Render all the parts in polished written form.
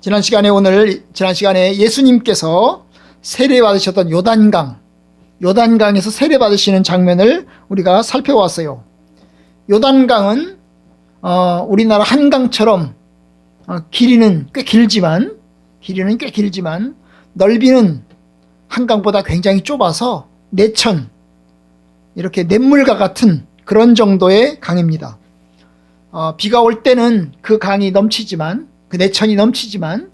지난 시간에 예수님께서 세례받으셨던 요단강에서 세례받으시는 장면을 우리가 살펴왔어요. 요단강은 우리나라 한강처럼 길이는 꽤 길지만 넓이는 한강보다 굉장히 좁아서 내천, 이렇게 냇물과 같은 그런 정도의 강입니다. 비가 올 때는 그 강이 넘치지만, 그 내천이 넘치지만,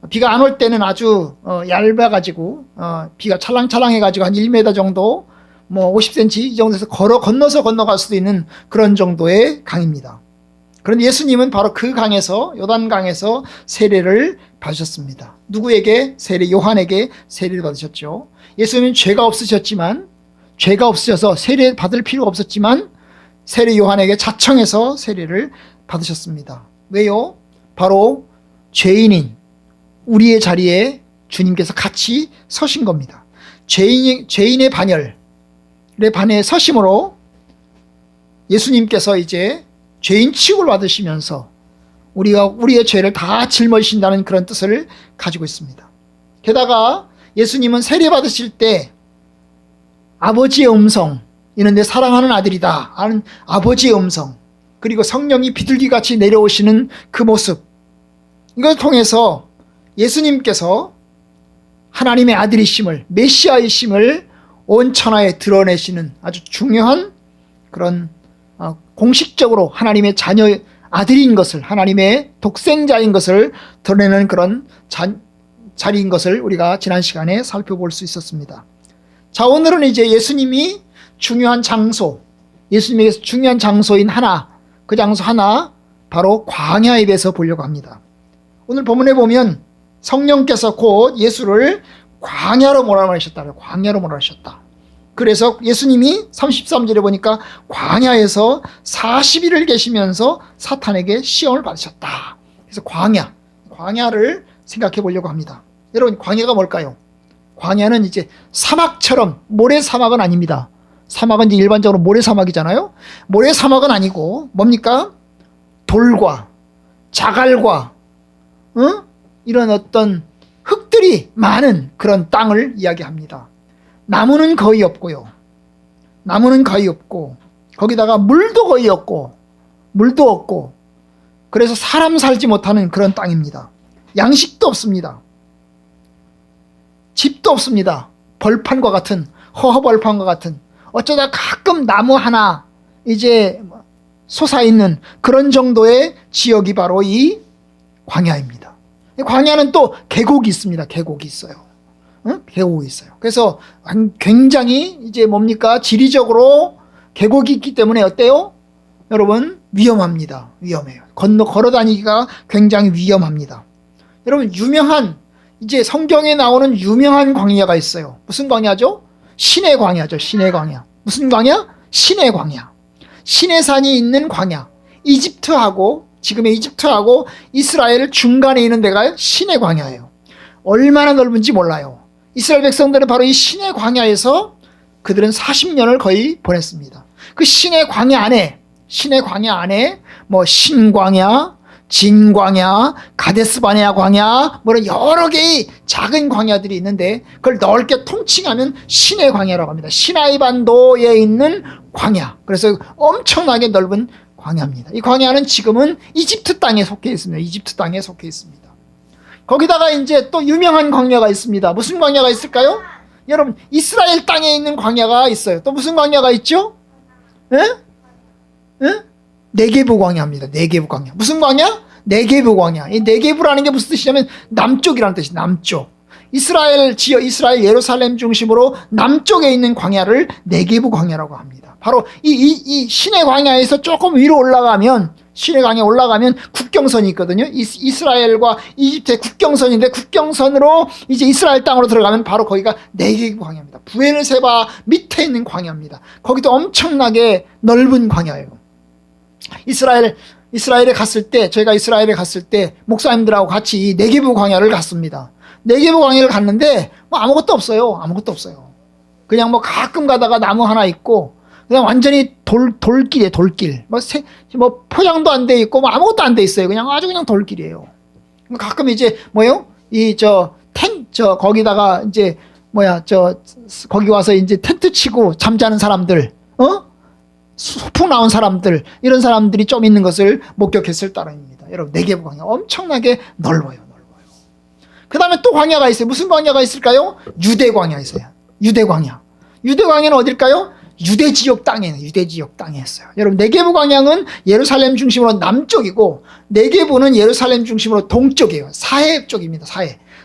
비가 안 올 때는 아주 얇아가지고 비가 찰랑찰랑해가지고 한 1m 정도, 뭐 50cm 이 정도에서 건너서 건너갈 수도 있는 그런 정도의 강입니다. 그런데 예수님은 바로 그 강에서, 요단강에서 세례를 받으셨습니다. 누구에게? 요한에게 세례를 받으셨죠. 예수님은 죄가 없으셔서 세례 받을 필요가 없었지만 세례 요한에게 자청해서 세례를 받으셨습니다. 왜요? 바로 죄인인 우리의 자리에 주님께서 같이 서신 겁니다. 죄인의 반열에 서심으로 예수님께서 이제 죄인 취급을 받으시면서 우리의 죄를 다 짊어지신다는 그런 뜻을 가지고 있습니다. 게다가 예수님은 세례 받으실 때 아버지의 음성, 이는 내 사랑하는 아들이다 하는 아버지의 음성, 그리고 성령이 비둘기같이 내려오시는 그 모습, 이걸 통해서 예수님께서 하나님의 아들이심을, 메시아이심을 온 천하에 드러내시는 아주 중요한 그런 공식적으로 하나님의 자녀, 아들인 것을, 하나님의 독생자인 것을 드러내는 그런 자리인 것을 우리가 지난 시간에 살펴볼 수 있었습니다. 자, 오늘은 이제 예수님에게서 중요한 장소인 그 장소 하나, 바로 광야에 대해서 보려고 합니다. 오늘 본문에 보면 성령께서 곧 예수를 광야로 몰아내셨다. 그래서 예수님이 33절에 보니까 광야에서 40일을 계시면서 사탄에게 시험을 받으셨다. 그래서 광야를 생각해 보려고 합니다. 여러분, 광야가 뭘까요? 광야는 이제 사막처럼, 모래사막은 아닙니다. 사막은 이제 일반적으로 모래사막이잖아요. 모래사막은 아니고 뭡니까? 돌과 자갈과 이런 어떤 흙들이 많은 그런 땅을 이야기합니다. 나무는 거의 없고, 거기다가 물도 거의 없고, 그래서 사람 살지 못하는 그런 땅입니다. 양식도 없습니다. 집도 없습니다. 벌판과 같은, 허허벌판과 같은, 어쩌다 가끔 나무 하나 이제 솟아있는 그런 정도의 지역이 바로 이 광야입니다. 광야는 또 계곡이 있습니다. 계곡이 있어요. 그래서 굉장히 이제 뭡니까? 지리적으로 계곡이 있기 때문에 어때요? 여러분, 위험합니다. 위험해요. 걸어 다니기가 굉장히 위험합니다. 여러분, 이제 성경에 나오는 유명한 광야가 있어요. 무슨 광야죠? 신의 광야죠. 신의 광야. 무슨 광야? 신의 광야. 신의 산이 있는 광야. 지금의 이집트하고 이스라엘 중간에 있는 데가 신의 광야예요. 얼마나 넓은지 몰라요. 이스라엘 백성들은 바로 이 신의 광야에서 그들은 40년을 거의 보냈습니다. 그 신의 광야 안에 뭐 신광야, 진광야, 가데스바네아 광야, 뭐 여러 개의 작은 광야들이 있는데 그걸 넓게 통칭하면 신의 광야라고 합니다. 시나이 반도에 있는 광야. 그래서 엄청나게 넓은 광야입니다. 이 광야는 지금은 이집트 땅에 속해 있습니다. 거기다가 이제 또 유명한 광야가 있습니다. 무슨 광야가 있을까요? 여러분, 이스라엘 땅에 있는 광야가 있어요. 또 무슨 광야가 있죠? 네게부 광야입니다. 네게부 광야. 무슨 광야? 네게부 광야. 이 네게부라는 게 무슨 뜻이냐면 남쪽이라는 뜻이에요. 남쪽. 이스라엘 예루살렘 중심으로 남쪽에 있는 광야를 네게부 광야라고 합니다. 바로 이 신의 광야에서 조금 위로 올라가면, 신의 광야에 올라가면 국경선이 있거든요. 이스라엘과 이집트의 국경선인데 국경선으로 이제 이스라엘 땅으로 들어가면 바로 거기가 네게부 광야입니다. 부에르세바 밑에 있는 광야입니다. 거기도 엄청나게 넓은 광야예요. 저희가 이스라엘에 갔을 때 목사님들하고 같이 이 네게부 광야를 갔습니다. 네게부 광야를 갔는데 뭐 아무것도 없어요. 그냥 뭐 가끔 가다가 나무 하나 있고, 그냥 완전히 돌길이에요. 돌길. 뭐 포장도 안 돼 있고 뭐 아무것도 안 돼 있어요. 그냥 아주 그냥 돌길이에요. 가끔 이제 거기다가 이제 거기 와서 이제 텐트 치고 잠자는 사람들, 소풍 나온 사람들, 이런 사람들이 좀 있는 것을 목격했을 따름입니다. 여러분, 네게부 광야 엄청나게 넓어요. 그 다음에 또 광야가 있어요. 무슨 광야가 있을까요? 유대 광야 있어요. 유대 광야. 유대 광야는 어딜까요? 유대 지역 땅이에요. 유대 지역 땅에 있어요. 여러분, 네게부 광야는 예루살렘 중심으로 남쪽이고, 네게부는 예루살렘 중심으로 동쪽이에요. 사해 쪽입니다.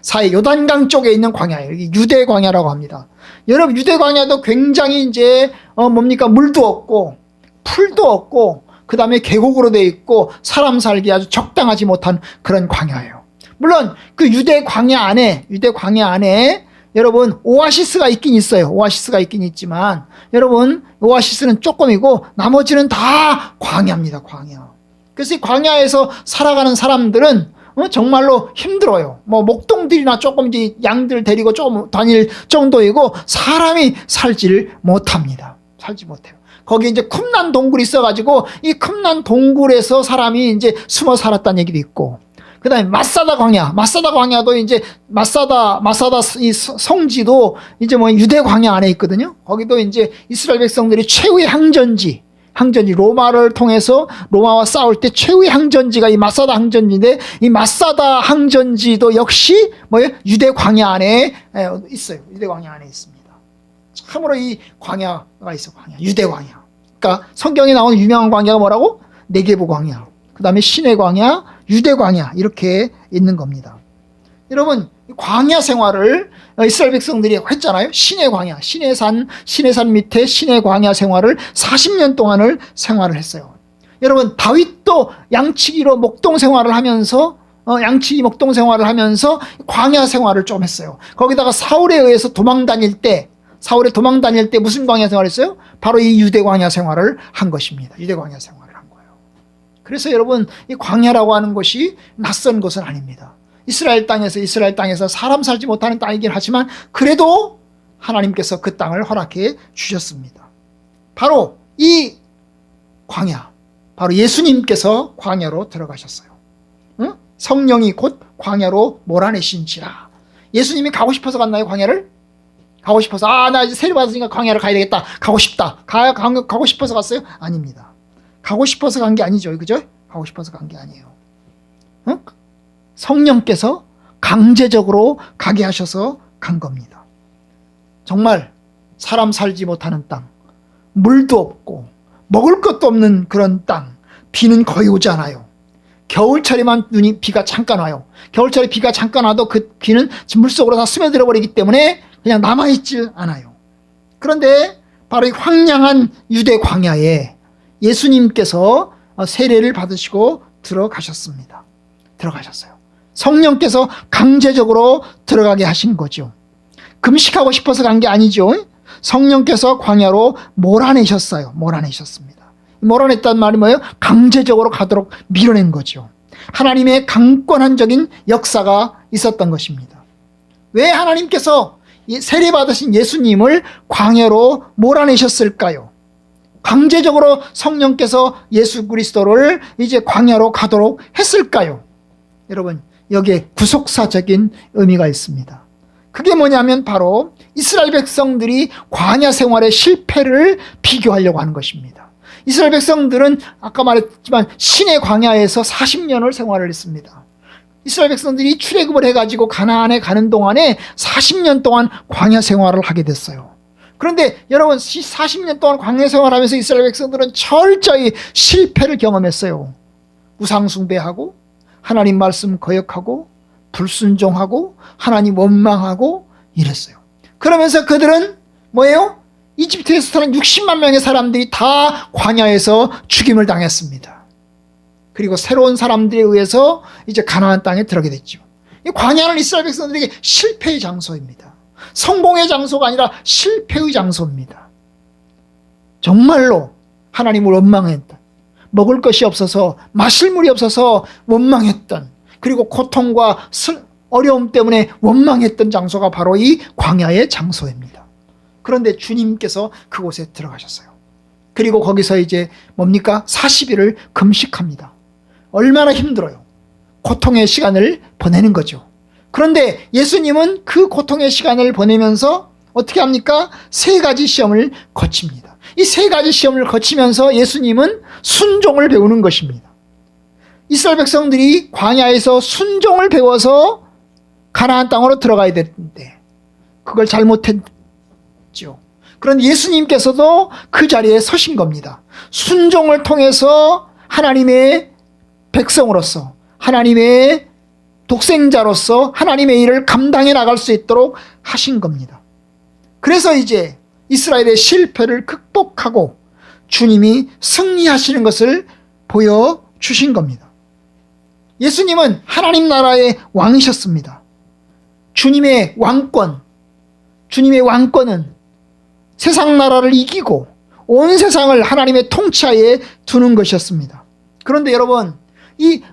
사해 요단강 쪽에 있는 광야예요. 유대 광야라고 합니다. 여러분, 유대 광야도 굉장히 이제 물도 없고 풀도 없고, 그 다음에 계곡으로 되어 있고, 사람 살기 아주 적당하지 못한 그런 광야예요. 물론 그 유대 광야 안에 여러분 오아시스가 있긴 있어요. 오아시스가 있긴 있지만, 여러분 오아시스는 조금이고 나머지는 다 광야입니다. 광야. 그래서 이 광야에서 살아가는 사람들은 정말로 힘들어요. 목동들이나 조금 양들 데리고 조금 다닐 정도이고, 사람이 살지를 못합니다. 살지 못해요. 거기 이제 쿰난 동굴이 있어가지고, 이 쿰난 동굴에서 사람이 이제 숨어 살았다는 얘기도 있고, 그 다음에 마사다 광야도 이제 마사다 이 성지도 이제 유대 광야 안에 있거든요. 거기도 이제 이스라엘 백성들이 최후의 항전지, 로마를 통해서 로마와 싸울 때 최후의 항전지가 이 마사다 항전지인데, 이 마사다 항전지도 역시 유대 광야 안에 있어요. 유대 광야 안에 있습니다. 참으로 이 광야가 있어. 유대 광야. 그러니까 성경에 나오는 유명한 광야가 뭐라고? 네게부 광야, 그 다음에 시내 광야, 유대 광야, 이렇게 있는 겁니다. 여러분, 광야 생활을 이스라엘 백성들이 했잖아요. 시내 광야, 시내산 밑에 시내 광야 생활을 40년 동안을 생활을 했어요. 여러분, 다윗도 양치기로 목동 생활을 하면서 광야 생활을 좀 했어요. 거기다가 사울에 의해서 도망 다닐 때 무슨 광야 생활을 했어요? 바로 이 유대 광야 생활을 한 것입니다. 유대 광야 생활을 한 거예요. 그래서 여러분, 이 광야라고 하는 것이 낯선 것은 아닙니다. 이스라엘 땅에서 사람 살지 못하는 땅이긴 하지만, 그래도 하나님께서 그 땅을 허락해 주셨습니다. 바로 이 광야, 바로 예수님께서 광야로 들어가셨어요. 응? 성령이 곧 광야로 몰아내신지라. 예수님이 가고 싶어서 갔나요, 광야를? 가고 싶어서, 나 이제 세례 받았으니까 광야를 가야 되겠다, 가고 싶다, 가고 싶어서 갔어요? 아닙니다. 가고 싶어서 간 게 아니죠. 그죠? 가고 싶어서 간 게 아니에요. 응? 성령께서 강제적으로 가게 하셔서 간 겁니다. 정말 사람 살지 못하는 땅, 물도 없고 먹을 것도 없는 그런 땅, 비는 거의 오지 않아요. 겨울철에만 비가 잠깐 와요. 겨울철에 비가 잠깐 와도 그 비는 물속으로 다 스며들어 버리기 때문에 그냥 남아있질 않아요. 그런데 바로 이 황량한 유대 광야에 예수님께서 세례를 받으시고 들어가셨습니다. 들어가셨어요. 성령께서 강제적으로 들어가게 하신 거죠. 금식하고 싶어서 간 게 아니죠. 성령께서 광야로 몰아내셨어요. 몰아내셨습니다. 몰아냈단 말이 뭐예요? 강제적으로 가도록 밀어낸 거죠. 하나님의 강권한적인 역사가 있었던 것입니다. 왜 하나님께서 세례받으신 예수님을 광야로 몰아내셨을까요? 강제적으로 성령께서 예수 그리스도를 이제 광야로 가도록 했을까요? 여러분, 여기에 구속사적인 의미가 있습니다. 그게 뭐냐면 바로 이스라엘 백성들이 광야 생활의 실패를 비교하려고 하는 것입니다. 이스라엘 백성들은 아까 말했지만 신의 광야에서 40년을 생활을 했습니다. 이스라엘 백성들이 출애굽을 해가지고 가나안에 가는 동안에 40년 동안 광야 생활을 하게 됐어요. 그런데 여러분, 40년 동안 광야 생활하면서 이스라엘 백성들은 철저히 실패를 경험했어요. 우상 숭배하고 하나님 말씀 거역하고 불순종하고 하나님 원망하고 이랬어요. 그러면서 그들은 뭐예요? 이집트에서 사는 60만 명의 사람들이 다 광야에서 죽임을 당했습니다. 그리고 새로운 사람들에 의해서 이제 가나안 땅에 들어가게 됐죠. 이 광야는 이스라엘 백성들에게 실패의 장소입니다. 성공의 장소가 아니라 실패의 장소입니다. 정말로 하나님을 원망했던, 먹을 것이 없어서 마실 물이 없어서 원망했던, 그리고 고통과 어려움 때문에 원망했던 장소가 바로 이 광야의 장소입니다. 그런데 주님께서 그곳에 들어가셨어요. 그리고 거기서 이제 뭡니까? 40일을 금식합니다. 얼마나 힘들어요. 고통의 시간을 보내는 거죠. 그런데 예수님은 그 고통의 시간을 보내면서 어떻게 합니까? 세 가지 시험을 거칩니다. 이 세 가지 시험을 거치면서 예수님은 순종을 배우는 것입니다. 이스라엘 백성들이 광야에서 순종을 배워서 가나안 땅으로 들어가야 되는데 그걸 잘못했죠. 그런데 예수님께서도 그 자리에 서신 겁니다. 순종을 통해서 하나님의 백성으로서, 하나님의 독생자로서 하나님의 일을 감당해 나갈 수 있도록 하신 겁니다. 그래서 이제 이스라엘의 실패를 극복하고 주님이 승리하시는 것을 보여주신 겁니다. 예수님은 하나님 나라의 왕이셨습니다. 주님의 왕권은 세상 나라를 이기고 온 세상을 하나님의 통치하에 두는 것이었습니다. 그런데 여러분, 이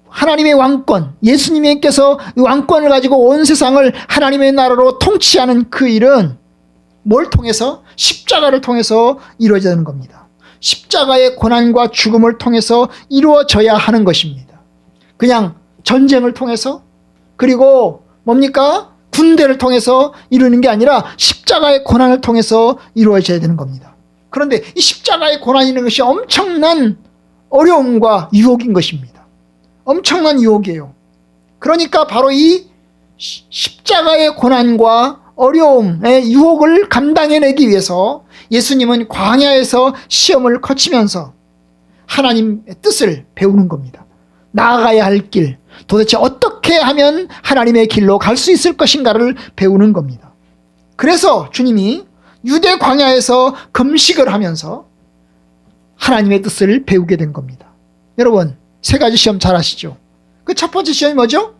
하나님의 왕권, 예수님께서 이 왕권을 가지고 온 세상을 하나님의 나라로 통치하는 그 일은 뭘 통해서? 십자가를 통해서 이루어져야 하는 겁니다. 십자가의 고난과 죽음을 통해서 이루어져야 하는 것입니다. 그냥 전쟁을 통해서, 그리고 뭡니까? 군대를 통해서 이루는 게 아니라 십자가의 고난을 통해서 이루어져야 되는 겁니다. 그런데 이 십자가의 고난이라는 것이 엄청난 어려움과 유혹인 것입니다. 엄청난 유혹이에요. 그러니까 바로 이 십자가의 고난과 어려움의 유혹을 감당해내기 위해서 예수님은 광야에서 시험을 거치면서 하나님의 뜻을 배우는 겁니다. 나아가야 할 길, 도대체 어떻게 하면 하나님의 길로 갈 수 있을 것인가를 배우는 겁니다. 그래서 주님이 유대 광야에서 금식을 하면서 하나님의 뜻을 배우게 된 겁니다. 여러분, 세 가지 시험 잘 아시죠? 그 첫 번째 시험이 뭐죠?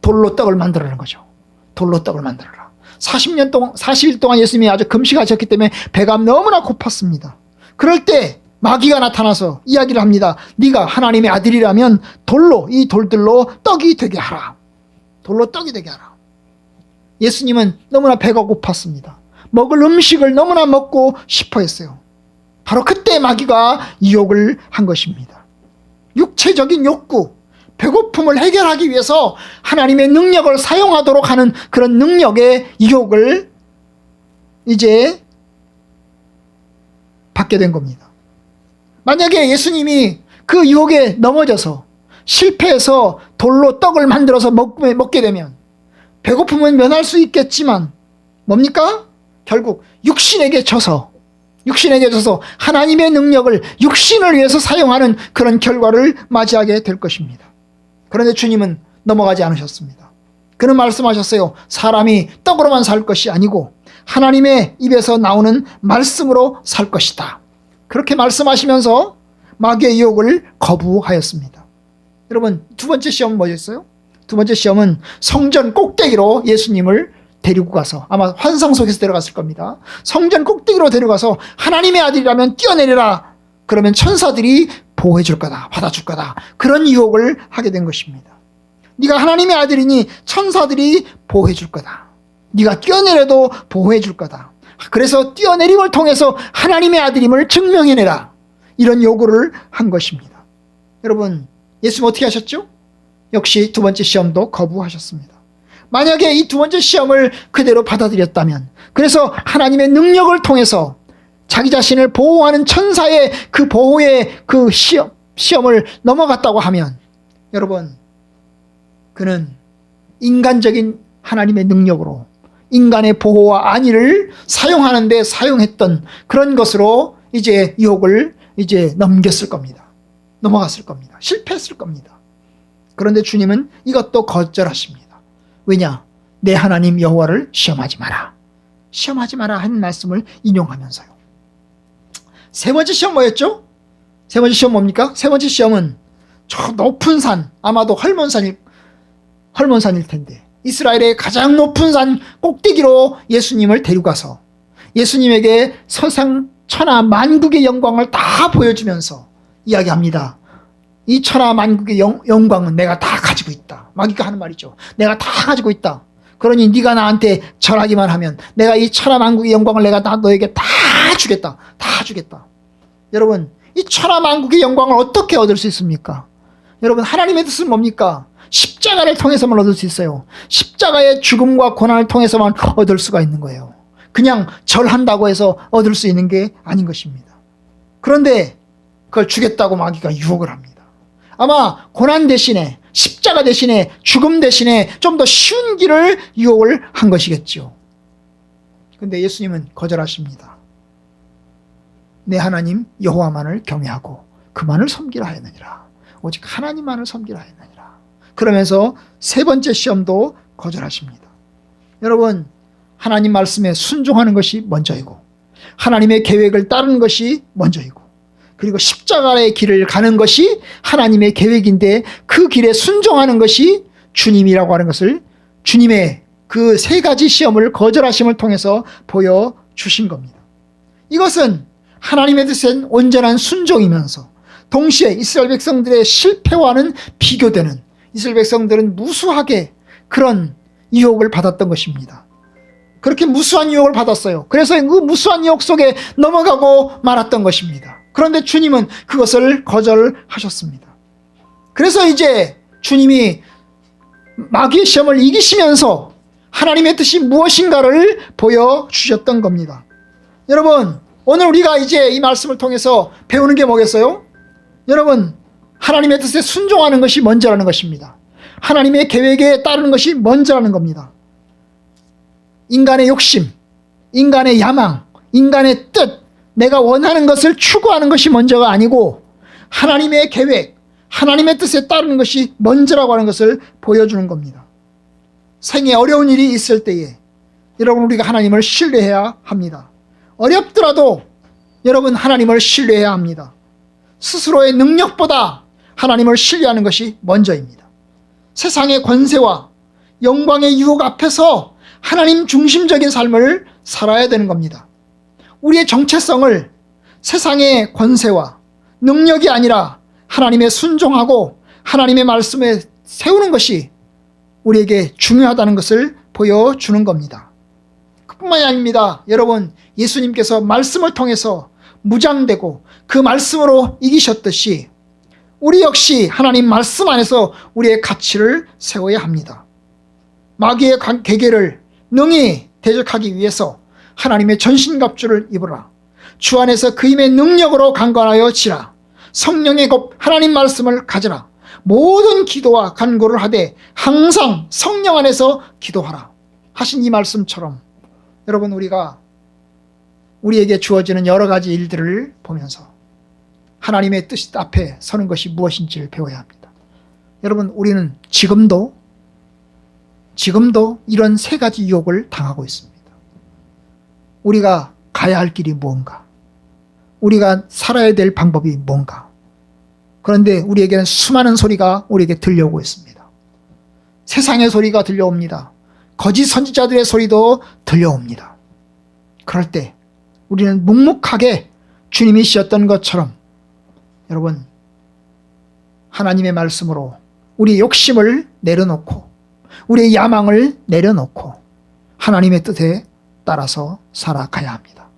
돌로 떡을 만들라는 거죠. 돌로 떡을 만들어라. 40일 동안 예수님이 아주 금식하셨기 때문에 배가 너무나 고팠습니다. 그럴 때 마귀가 나타나서 이야기를 합니다. 네가 하나님의 아들이라면 이 돌들로 떡이 되게 하라. 돌로 떡이 되게 하라. 예수님은 너무나 배가 고팠습니다. 먹을 음식을 너무나 먹고 싶어 했어요. 바로 그때 마귀가 유혹을 한 것입니다. 육체적인 욕구, 배고픔을 해결하기 위해서 하나님의 능력을 사용하도록 하는 그런 능력의 유혹을 이제 받게 된 겁니다. 만약에 예수님이 그 유혹에 넘어져서 실패해서 돌로 떡을 만들어서 먹게 되면 배고픔은 면할 수 있겠지만 뭡니까? 결국 육신에게 져서 하나님의 능력을 육신을 위해서 사용하는 그런 결과를 맞이하게 될 것입니다. 그런데 주님은 넘어가지 않으셨습니다. 그는 말씀하셨어요. 사람이 떡으로만 살 것이 아니고 하나님의 입에서 나오는 말씀으로 살 것이다. 그렇게 말씀하시면서 마귀의 유혹을 거부하였습니다. 여러분, 두 번째 시험은 뭐였어요? 두 번째 시험은 성전 꼭대기로 예수님을 데리고 가서, 아마 환상 속에서 데려갔을 겁니다. 성전 꼭대기로 데려가서 하나님의 아들이라면 뛰어내려라. 그러면 천사들이 보호해 줄 거다. 받아줄 거다. 그런 유혹을 하게 된 것입니다. 네가 하나님의 아들이니 천사들이 보호해 줄 거다. 네가 뛰어내려도 보호해 줄 거다. 그래서 뛰어내림을 통해서 하나님의 아들임을 증명해내라. 이런 요구를 한 것입니다. 여러분, 예수님 어떻게 하셨죠? 역시 두 번째 시험도 거부하셨습니다. 만약에 이 두 번째 시험을 그대로 받아들였다면, 그래서 하나님의 능력을 통해서 자기 자신을 보호하는 천사의 그 보호의 그 시험을 넘어갔다고 하면, 여러분, 그는 인간적인 하나님의 능력으로 인간의 보호와 안위를 사용하는 데 사용했던 그런 것으로 이제 유혹을 이제 넘겼을 겁니다. 넘어갔을 겁니다. 실패했을 겁니다. 그런데 주님은 이것도 거절하십니다. 왜냐? 내 하나님 여호와를 시험하지 마라. 시험하지 마라 하는 말씀을 인용하면서요. 세 번째 시험 뭐였죠? 세 번째 시험 뭡니까? 세 번째 시험은 저 높은 산, 아마도 헐몬산일 텐데, 이스라엘의 가장 높은 산 꼭대기로 예수님을 데려가서 예수님에게 세상 천하 만국의 영광을 다 보여주면서 이야기합니다. 이 천하 만국의 영광은 내가 다 가지고 있다. 마귀가 하는 말이죠. 내가 다 가지고 있다. 그러니 네가 나한테 절하기만 하면 내가 이 천하 만국의 영광을 내가 다 너에게 다 주겠다. 다 주겠다. 여러분, 이 천하 만국의 영광을 어떻게 얻을 수 있습니까? 여러분, 하나님의 뜻은 뭡니까? 십자가를 통해서만 얻을 수 있어요. 십자가의 죽음과 고난을 통해서만 얻을 수가 있는 거예요. 그냥 절한다고 해서 얻을 수 있는 게 아닌 것입니다. 그런데 그걸 주겠다고 마귀가 유혹을 합니다. 아마 고난 대신에, 십자가 대신에, 죽음 대신에 좀 더 쉬운 길을 유혹을 한 것이겠죠. 근데 예수님은 거절하십니다. 내 하나님 여호와만을 경외하고 그만을 섬기라 하였느니라. 오직 하나님만을 섬기라 하였느니라. 그러면서 세 번째 시험도 거절하십니다. 여러분, 하나님 말씀에 순종하는 것이 먼저이고, 하나님의 계획을 따르는 것이 먼저이고, 그리고 십자가의 길을 가는 것이 하나님의 계획인데 그 길에 순종하는 것이 주님이라고 하는 것을, 주님의 그 세 가지 시험을 거절하심을 통해서 보여주신 겁니다. 이것은 하나님의 뜻엔 온전한 순종이면서 동시에 이스라엘 백성들의 실패와는 비교되는, 이스라엘 백성들은 무수하게 그런 유혹을 받았던 것입니다. 그렇게 무수한 유혹을 받았어요. 그래서 그 무수한 유혹 속에 넘어가고 말았던 것입니다. 그런데 주님은 그것을 거절하셨습니다. 그래서 이제 주님이 마귀의 시험을 이기시면서 하나님의 뜻이 무엇인가를 보여주셨던 겁니다. 여러분, 오늘 우리가 이제 이 말씀을 통해서 배우는 게 뭐겠어요? 여러분, 하나님의 뜻에 순종하는 것이 먼저라는 것입니다. 하나님의 계획에 따르는 것이 먼저라는 겁니다. 인간의 욕심, 인간의 야망, 인간의 뜻, 내가 원하는 것을 추구하는 것이 먼저가 아니고 하나님의 계획, 하나님의 뜻에 따르는 것이 먼저라고 하는 것을 보여주는 겁니다. 생에 어려운 일이 있을 때에 여러분, 우리가 하나님을 신뢰해야 합니다. 어렵더라도 여러분, 하나님을 신뢰해야 합니다. 스스로의 능력보다 하나님을 신뢰하는 것이 먼저입니다. 세상의 권세와 영광의 유혹 앞에서 하나님 중심적인 삶을 살아야 되는 겁니다. 우리의 정체성을 세상의 권세와 능력이 아니라 하나님의 순종하고 하나님의 말씀에 세우는 것이 우리에게 중요하다는 것을 보여주는 겁니다. 그뿐만이 아닙니다. 여러분, 예수님께서 말씀을 통해서 무장되고 그 말씀으로 이기셨듯이 우리 역시 하나님 말씀 안에서 우리의 가치를 세워야 합니다. 마귀의 계계를 능히 대적하기 위해서 하나님의 전신갑주를 입으라. 주 안에서 그 힘의 능력으로 강건하여 지라. 성령의 곧 하나님 말씀을 가져라. 모든 기도와 간구를 하되 항상 성령 안에서 기도하라 하신 이 말씀처럼 여러분, 우리가 우리에게 주어지는 여러 가지 일들을 보면서 하나님의 뜻 앞에 서는 것이 무엇인지를 배워야 합니다. 여러분, 우리는 지금도 이런 세 가지 유혹을 당하고 있습니다. 우리가 가야 할 길이 무언가, 우리가 살아야 될 방법이 뭔가. 그런데 우리에게는 수많은 소리가 우리에게 들려오고 있습니다. 세상의 소리가 들려옵니다. 거짓 선지자들의 소리도 들려옵니다. 그럴 때 우리는 묵묵하게 주님이 시었던 것처럼 여러분, 하나님의 말씀으로 우리의 욕심을 내려놓고 우리의 야망을 내려놓고 하나님의 뜻에 따라서 살아가야 합니다.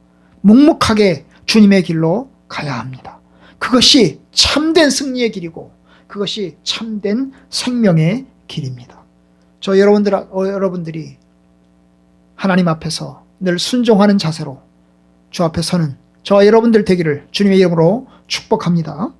묵묵하게 주님의 길로 가야 합니다. 그것이 참된 승리의 길이고 그것이 참된 생명의 길입니다. 저 여러분들이 하나님 앞에서 늘 순종하는 자세로 주 앞에 서는 저와 여러분들 되기를 주님의 이름으로 축복합니다.